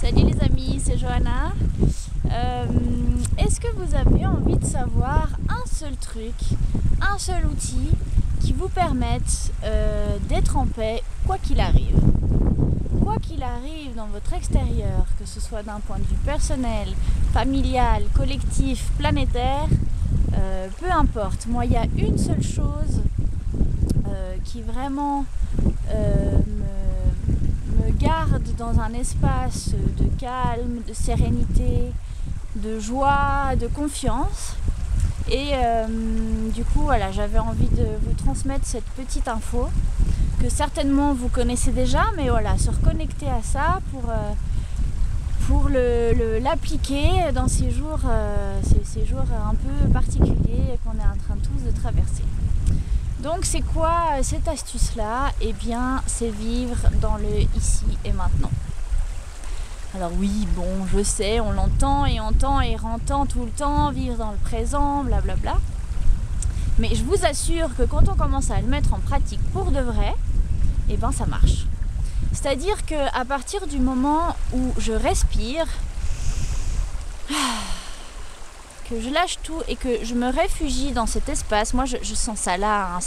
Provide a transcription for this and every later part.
Salut les amis, c'est Johanna. Est-ce que vous avez envie de savoir un seul truc, un seul outil qui vous permette d'être en paix quoi qu'il arrive? Quoi qu'il arrive dans votre extérieur, que ce soit d'un point de vue personnel, familial, collectif, planétaire, peu importe. Moi, il y a une seule chose qui vraiment me garde dans un espace de calme, de sérénité, de joie, de confiance. Et du coup, voilà, j'avais envie de vous transmettre cette petite info que certainement vous connaissez déjà, mais voilà, se reconnecter à ça pour l'appliquer dans ces jours un peu particuliers qu'on est en train tous de traverser. Donc c'est quoi cette astuce-là? Eh bien, c'est vivre dans le ici et maintenant. Alors oui, bon, je sais, on l'entend et rentend tout le temps, vivre dans le présent, blablabla. Mais je vous assure que quand on commence à le mettre en pratique pour de vrai, eh ben ça marche. C'est-à-dire qu'à partir du moment où je respire, que je lâche tout et que je me réfugie dans cet espace, moi je sens ça là, hein,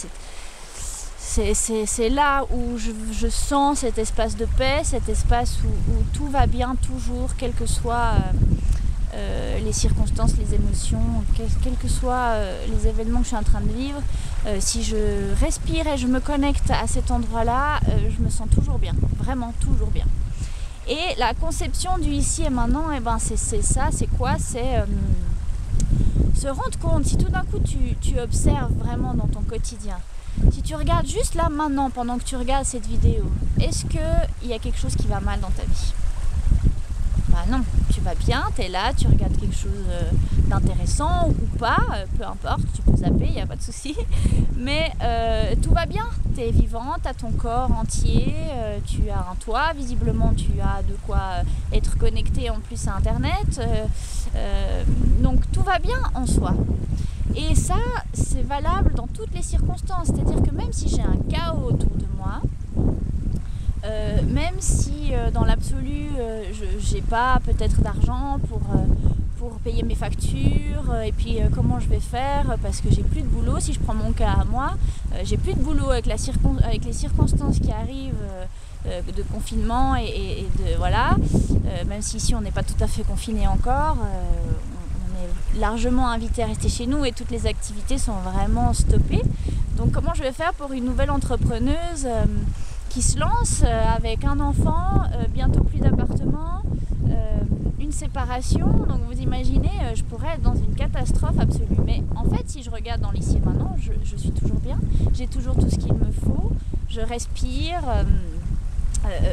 c'est là où je sens cet espace de paix, cet espace où tout va bien toujours, quelles que soient les circonstances, les émotions, quels que soient les événements que je suis en train de vivre. Si je respire et je me connecte à cet endroit-là, je me sens toujours bien, vraiment toujours bien. Et la conception du ici et maintenant, eh ben c'est ça, c'est quoi? C'est se rendre compte, si tout d'un coup tu observes vraiment dans ton quotidien, si tu regardes juste là maintenant pendant que tu regardes cette vidéo, est-ce qu'il y a quelque chose qui va mal dans ta vie? Bah non, tu vas bien, tu es là, tu regardes quelque chose d'intéressant ou pas, peu importe, tu peux zapper, il n'y a pas de souci. Mais tout va bien, tu es vivant, tu as ton corps entier, tu as un toit, visiblement tu as de quoi être connecté en plus à Internet. Donc tout va bien en soi. Et ça, c'est valable dans toutes les circonstances. C'est-à-dire que même si j'ai un chaos autour de moi, même si dans l'absolu j'ai pas peut-être d'argent pour payer mes factures, et puis comment je vais faire parce que j'ai plus de boulot, si je prends mon cas à moi, j'ai plus de boulot avec les circonstances qui arrivent de confinement et de voilà, même si ici on n'est pas tout à fait confiné encore, on est largement invité à rester chez nous et toutes les activités sont vraiment stoppées. Donc comment je vais faire pour une nouvelle entrepreneuse qui se lance avec un enfant, bientôt plus d'appartement, une séparation, donc vous imaginez, je pourrais être dans une catastrophe absolue. Mais en fait, si je regarde dans l'ici et maintenant, je suis toujours bien, j'ai toujours tout ce qu'il me faut, je respire,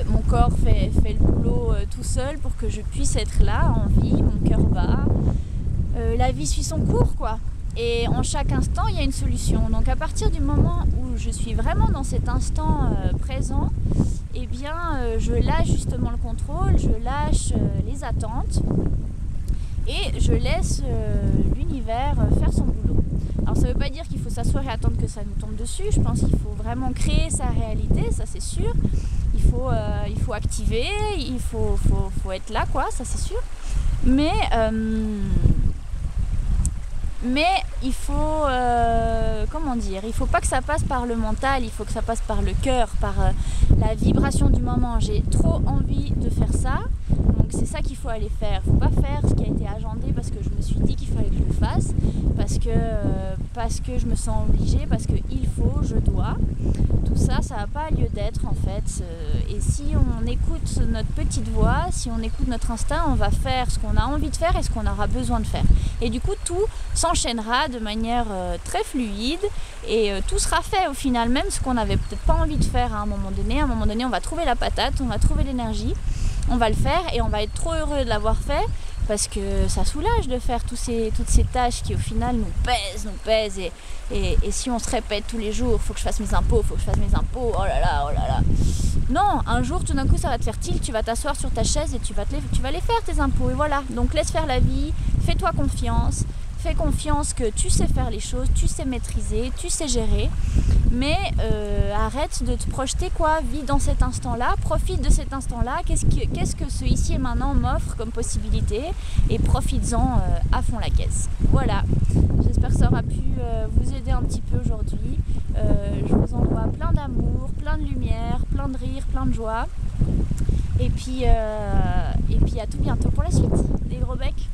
mon corps fait le boulot tout seul pour que je puisse être là, en vie, mon cœur bat, la vie suit son cours, quoi. Et en chaque instant, il y a une solution. Donc à partir du moment où je suis vraiment dans cet instant présent, eh bien je lâche justement le contrôle, je lâche les attentes et je laisse l'univers faire son boulot. Alors ça ne veut pas dire qu'il faut s'asseoir et attendre que ça nous tombe dessus. Je pense qu'il faut vraiment créer sa réalité, ça c'est sûr. Il faut activer, il faut être là, quoi, ça c'est sûr. Mais il faut, il faut pas que ça passe par le mental, il faut que ça passe par le cœur, par la vibration du moment. J'ai trop envie de faire ça, donc c'est ça qu'il faut aller faire. Il ne faut pas faire ce qui a été agendé parce que je me suis dit qu'il fallait que je le fasse, parce que je me sens obligée, parce que il faut, je dois. Tout ça n'a pas lieu d'être en fait. Et si on écoute notre petite voix, si on écoute notre instinct, on va faire ce qu'on a envie de faire et ce qu'on aura besoin de faire. Et du coup, tout s'enchaînera de manière très fluide et tout sera fait au final, même ce qu'on n'avait peut-être pas envie de faire à un moment donné. À un moment donné, on va trouver la patate, on va trouver l'énergie, on va le faire et on va être trop heureux de l'avoir fait parce que ça soulage de faire toutes ces tâches qui au final nous pèsent et si on se répète tous les jours, faut que je fasse mes impôts, oh là là. Non, un jour tout d'un coup ça va te faire tilt, tu vas t'asseoir sur ta chaise et tu vas les faire tes impôts et voilà. Donc laisse faire la vie, fais-toi confiance, Fais confiance que tu sais faire les choses, tu sais maîtriser, tu sais gérer, mais arrête de te projeter quoi, vis dans cet instant-là, profite de cet instant-là, qu'est-ce que ce ici et maintenant m'offre comme possibilité, et profites-en à fond la caisse. Voilà, j'espère que ça aura pu vous aider un petit peu aujourd'hui. Je vous envoie plein d'amour, plein de lumière, plein de rire, plein de joie, et puis à tout bientôt pour la suite. Des gros becs.